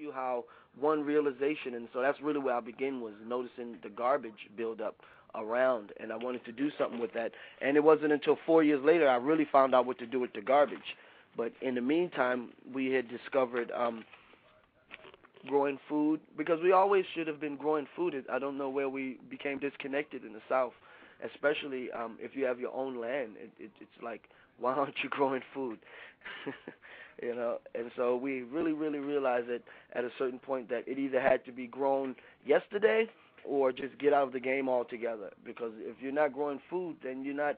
you how one realization, and so that's really where I began, was noticing the garbage build up around, and I wanted to do something with that. And it wasn't until 4 years later I really found out what to do with the garbage. But in the meantime, we had discovered growing food, because we always should have been growing food. I don't know where we became disconnected in the South, especially if you have your own land. It's like, why aren't you growing food? You know, and so we really, really realized that at a certain point that it either had to be grown yesterday or just get out of the game altogether. Because if you're not growing food, then you're not,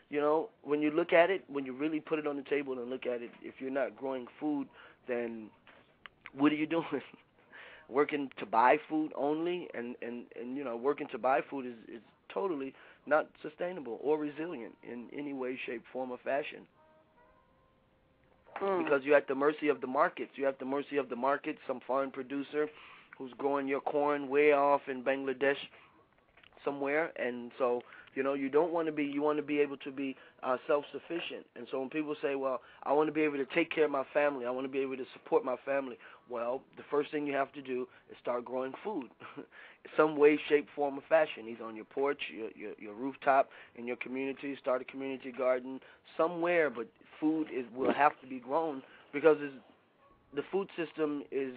you know, when you look at it, when you really put it on the table and look at it, if you're not growing food, then what are you doing? Working to buy food only, and you know, working to buy food is totally not sustainable or resilient in any way, shape, form, or fashion. Because you're at the mercy of the markets. You're at the mercy of the market, some foreign producer who's growing your corn way off in Bangladesh somewhere. And so, you know, you don't want to be, you want to be able to be self-sufficient. And so when people say, well, I want to be able to take care of my family, I want to be able to support my family, well, the first thing you have to do is start growing food. Some way, shape, form, or fashion. Either on your porch, your rooftop, in your community, start a community garden somewhere, but food will have to be grown, because the food system is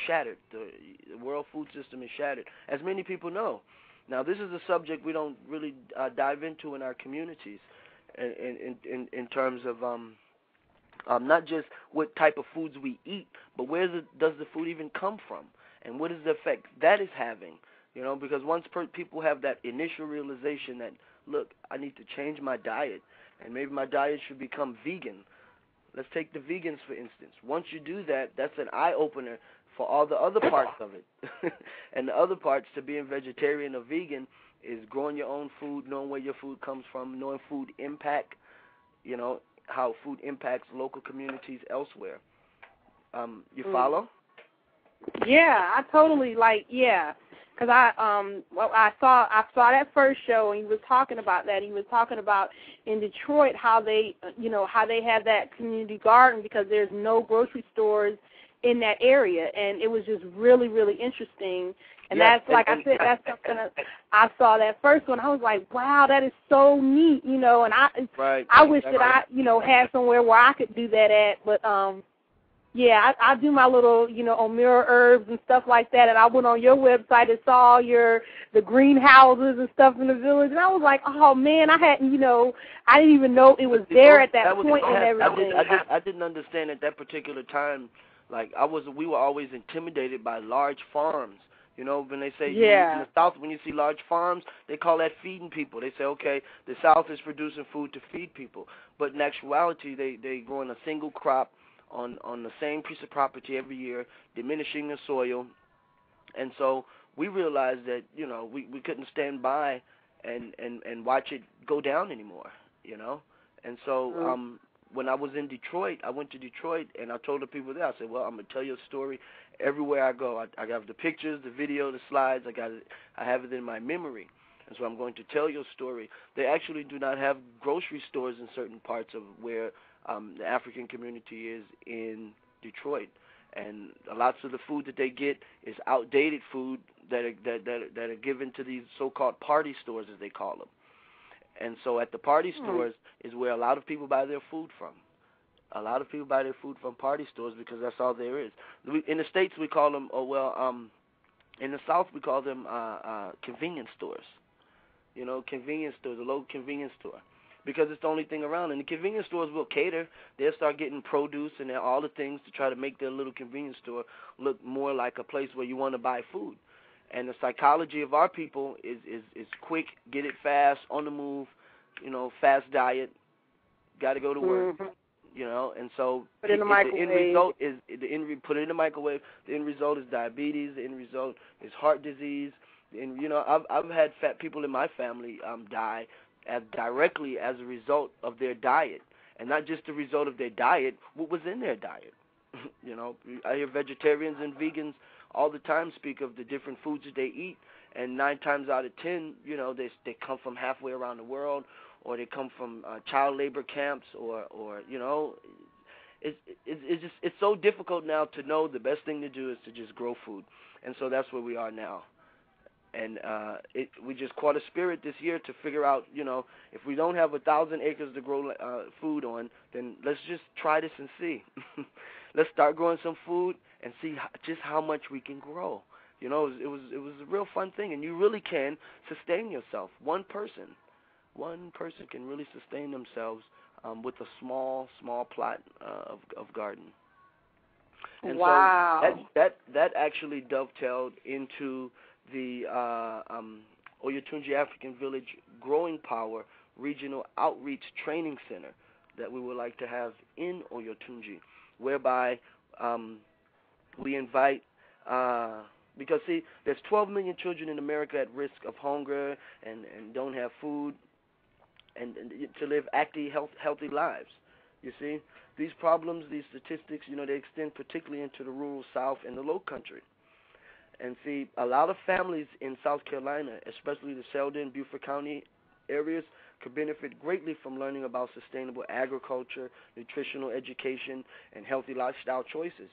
shattered. The world food system is shattered, as many people know. Now, this is a subject we don't really dive into in our communities in terms of not just what type of foods we eat, but where does the food even come from, and what is the effect that is having? You know, because once people have that initial realization that, look, I need to change my diet, and maybe my diet should become vegan. Let's take the vegans, for instance. Once you do that, that's an eye-opener for all the other parts of it. And the other parts to being vegetarian or vegan is growing your own food, knowing where your food comes from, knowing food impact, you know, how food impacts local communities elsewhere. You follow? Yeah, I totally because I saw that first show, and he was talking about that. He was talking about in Detroit how they have that community garden because there's no grocery stores in that area, and it was just really, really interesting. And yes, that's like I said, that's something that I saw that first one. I was like, wow, that is so neat, you know. And I wish that I had somewhere where I could do that at, but yeah, I do my little, on Mirror Herbs and stuff like that, and I went on your website and saw the greenhouses and stuff in the village, and I was like, oh, man, I hadn't, I didn't even know it was there at that point and everything. I didn't understand at that particular time, like, we were always intimidated by large farms. You know, when they say in the South, when you see large farms, they call that feeding people. They say, okay, the South is producing food to feed people. But in actuality, they grow in a single crop on the same piece of property every year, diminishing the soil. And so we realized that, we couldn't stand by and watch it go down anymore, And so when I was in Detroit, I went to Detroit, and I told the people there, I said, well, I'm going to tell you a story everywhere I go. I have the pictures, the video, the slides. I have it in my memory. And so I'm going to tell you a story. They actually do not have grocery stores in certain parts of where the African community is in Detroit. And lots of the food that they get is outdated food that are given to these so-called party stores, as they call them. And so at the party stores is where a lot of people buy their food from. A lot of people buy their food from party stores because that's all there is. In the States, we call them, in the South, we call them convenience stores. Convenience stores, a local convenience store, because it's the only thing around. And the convenience stores will cater. They'll start getting produce and all the things to try to make their little convenience store look more like a place where you want to buy food. And the psychology of our people is quick, get it fast, on the move, fast diet, got to go to work, and so put it in the microwave. The end result is put it in the microwave. The end result is diabetes. The end result is heart disease. And I've had fat people in my family die directly as a result of their diet, and not just the result of their diet. What was in their diet? I hear vegetarians and vegans all the time speak of the different foods that they eat, and 9 times out of 10, they come from halfway around the world, or they come from child labor camps, or it's so difficult now to know the best thing to do is to just grow food, and so that's where we are now. And we just caught a spirit this year to figure out, if we don't have 1,000 acres to grow food on, then let's just try this and see. Let's start growing some food and see just how much we can grow. It was a real fun thing, and you really can sustain yourself. One person can really sustain themselves with a small plot of garden. And wow. So that actually dovetailed into the Oyotunji African Village Growing Power Regional Outreach Training Center that we would like to have in Oyotunji, whereby we invite, because, see, there's 12 million children in America at risk of hunger and don't have food and to live active, healthy lives. You see, these problems, these statistics, they extend particularly into the rural South and the Low Country. And see, a lot of families in South Carolina, especially the Selden, Beaufort County areas, could benefit greatly from learning about sustainable agriculture, nutritional education, and healthy lifestyle choices.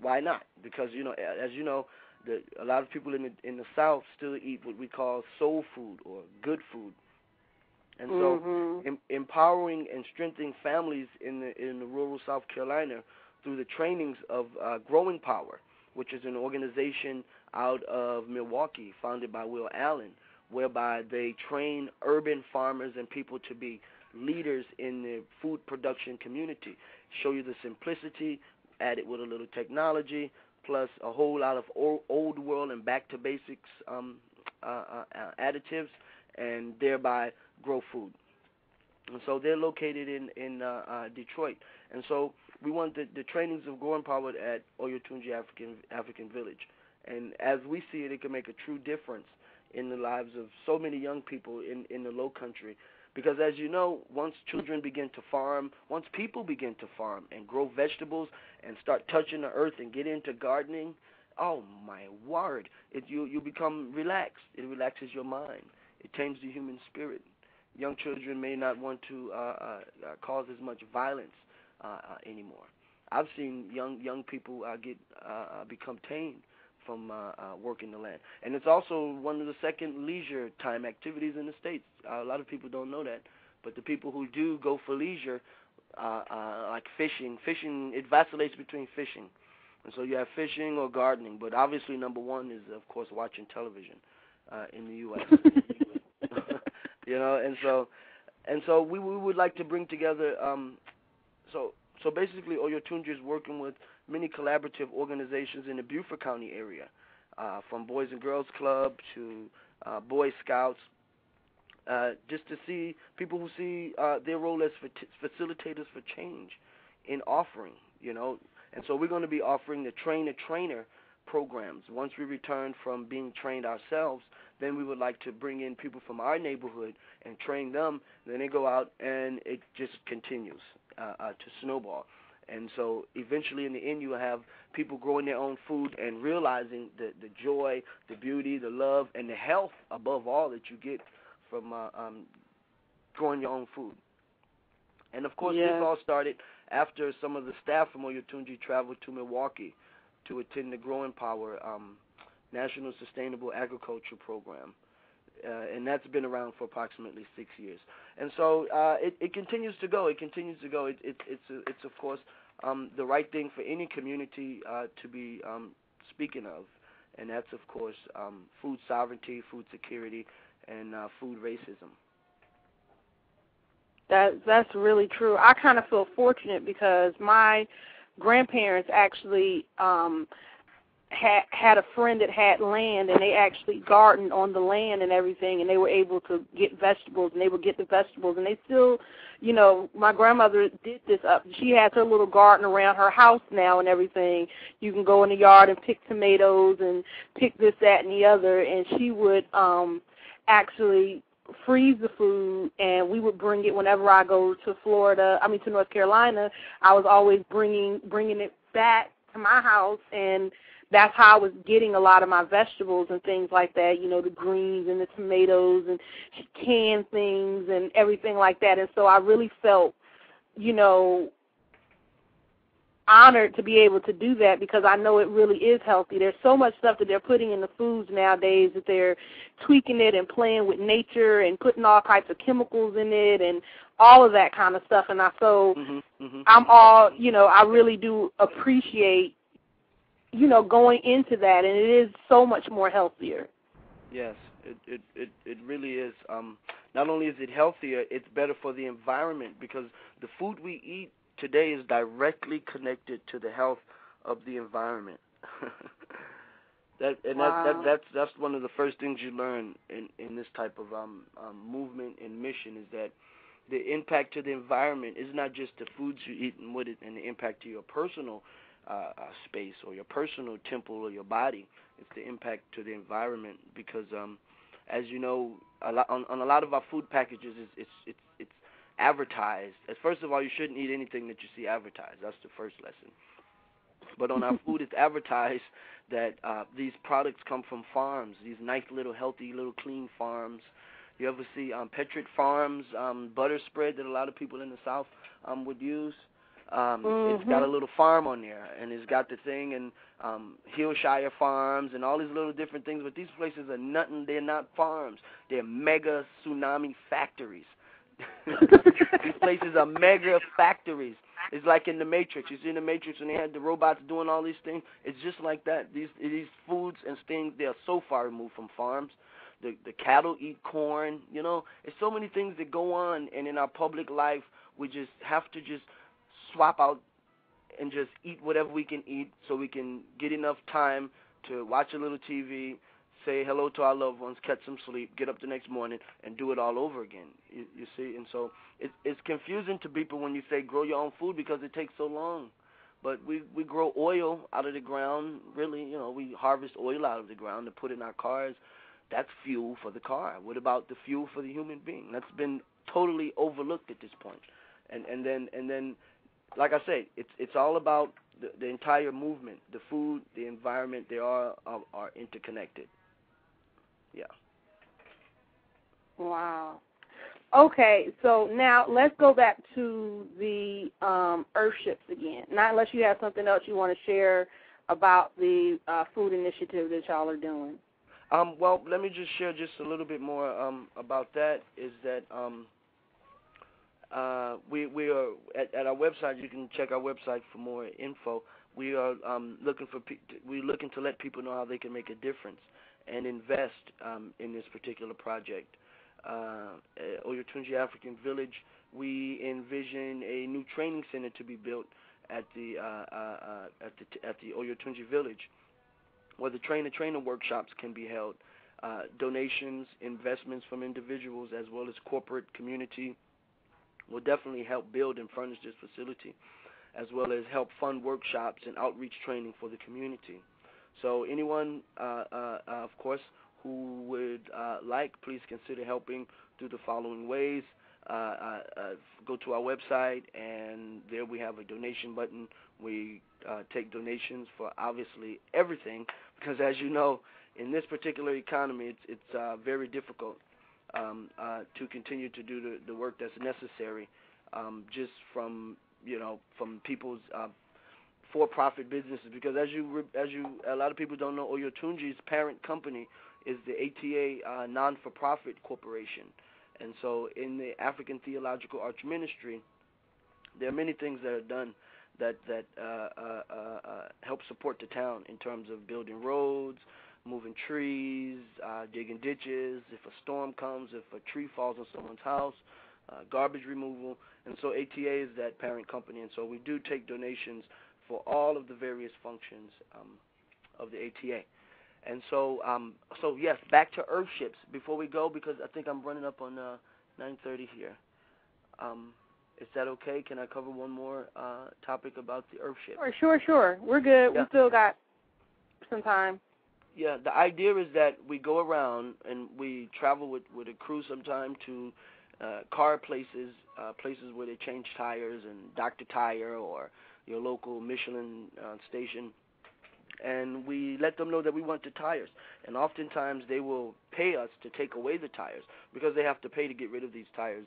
Why not? Because, as you know, a lot of people in the South still eat what we call soul food or good food. And so empowering and strengthening families in the rural South Carolina through the trainings of Growing Power, which is an organization out of Milwaukee founded by Will Allen, whereby they train urban farmers and people to be leaders in the food production community, show you the simplicity, add it with a little technology, plus a whole lot of old world and back to basics additives, and thereby grow food. And so they're located in Detroit. And so we want the trainings of Growing Power at Oyotunji African Village. And as we see it, it can make a true difference in the lives of so many young people in the Low Country. Because as you know, once children begin to farm, once people begin to farm and grow vegetables and start touching the earth and get into gardening, oh my word, you become relaxed. It relaxes your mind. It tames the human spirit. Young children may not want to cause as much violence anymore. I've seen young people become tamed from working the land. And it's also one of the second leisure time activities in the States. A lot of people don't know that, but the people who do go for leisure, like fishing, it vacillates between fishing. And so you have fishing or gardening, but obviously number one is, of course, watching television in the U.S. And so we would like to bring together, so basically Oyotunji is working with many collaborative organizations in the Beaufort County area, from Boys and Girls Club to Boy Scouts, just to see people who see their role as facilitators for change in offering, And so we're going to be offering the trainer programs. Once we return from being trained ourselves, then we would like to bring in people from our neighborhood and train them. Then they go out and it just continues to snowball. And so eventually in the end you will have people growing their own food and realizing the joy, the beauty, the love, and the health above all that you get from growing your own food. And of course this all started after some of the staff from Oyotunji traveled to Milwaukee to attend the Growing Power National Sustainable Agriculture Program. And that's been around for approximately 6 years. And so it continues to go. It continues to go. It's of course, the right thing for any community to be speaking of. And that's, of course, food sovereignty, food security, and food racism. That's really true. I kind of feel fortunate because my grandparents actually had a friend that had land, and they actually gardened on the land and everything, and they were able to get vegetables, and they would get the vegetables, and they still, my grandmother did this up. She has her little garden around her house now and everything. You can go in the yard and pick tomatoes and pick this, that, and the other, and she would actually freeze the food, and we would bring it whenever I go to to North Carolina. I was always bringing it back to my house, and that's how I was getting a lot of my vegetables and things like that, the greens and the tomatoes and canned things and everything like that. And so I really felt, honored to be able to do that because I know it really is healthy. There's so much stuff that they're putting in the foods nowadays that they're tweaking it and playing with nature and putting all types of chemicals in it and all of that kind of stuff. And I'm all, I really do appreciate, going into that, and it is so much more healthier. Yes, it really is. Not only is it healthier, it's better for the environment because the food we eat today is directly connected to the health of the environment. That's one of the first things you learn in this type of movement and mission is that the impact to the environment is not just the foods you eat and and the impact to your personal space or your personal temple or your body. It's the impact to the environment because, as you know, on a lot of our food packages, it's advertised. First of all, you shouldn't eat anything that you see advertised. That's the first lesson. But on our food, it's advertised that these products come from farms, these nice little healthy, little clean farms. You ever see Petrit Farms butter spread that a lot of people in the South would use? It's got a little farm on there, and it's got the thing, and Hillshire Farms and all these little different things. But these places are nothing. They're not farms. They're mega tsunami factories. These places are mega factories. It's like in The Matrix. You see in The Matrix when they had the robots doing all these things? It's just like that. These foods and things, they are so far removed from farms. The cattle eat corn. There's so many things that go on, and in our public life, we just have to just swap out and just eat whatever we can eat so we can get enough time to watch a little TV, say hello to our loved ones, catch some sleep, get up the next morning, and do it all over again. You see? And so it's confusing to people when you say grow your own food because it takes so long. But we grow oil out of the ground, really. We harvest oil out of the ground to put in our cars. That's fuel for the car. What about the fuel for the human being? That's been totally overlooked at this point. And then, like I say, it's all about the entire movement. The food, the environment, they are interconnected. Yeah. Wow. Okay, so now let's go back to the Earthships again. Not unless you have something else you want to share about the food initiative that y'all are doing. Well, let me just share just a little bit more about that. Is that we are at our website. You can check our website for more info. We are we're looking to let people know how they can make a difference and invest in this particular project. Oyotunji African Village, we envision a new training center to be built at the Oyotunji Village, where the trainer workshops can be held. Donations, investments from individuals as well as corporate community will definitely help build and furnish this facility, as well as help fund workshops and outreach training for the community. So anyone, of course, who would please consider helping through the following ways. Go to our website, and there we have a donation button. We take donations for obviously everything, because as you know, in this particular economy, it's very difficult to continue to do the work that's necessary, just from people's for-profit businesses. Because as a lot of people don't know, Oyotunji's parent company is the ATA non-for-profit corporation. And so in the African Theological Arch Ministry, there are many things that are done that help support the town in terms of building roads, moving trees, digging ditches, if a storm comes, if a tree falls on someone's house, garbage removal. And so ATA is that parent company, and so we do take donations for all of the various functions of the ATA. And so, yes, back to Earthships before we go, because I think I'm running up on 9:30 here. Is that okay? Can I cover one more topic about the Earthships? Sure. We're good. Yeah. We still got some time. Yeah, the idea is that we go around and we travel with a crew sometime to car places, places where they change tires, and Dr. Tire or your local Michelin station. And we let them know that we want the tires. And oftentimes they will pay us to take away the tires because they have to pay to get rid of these tires.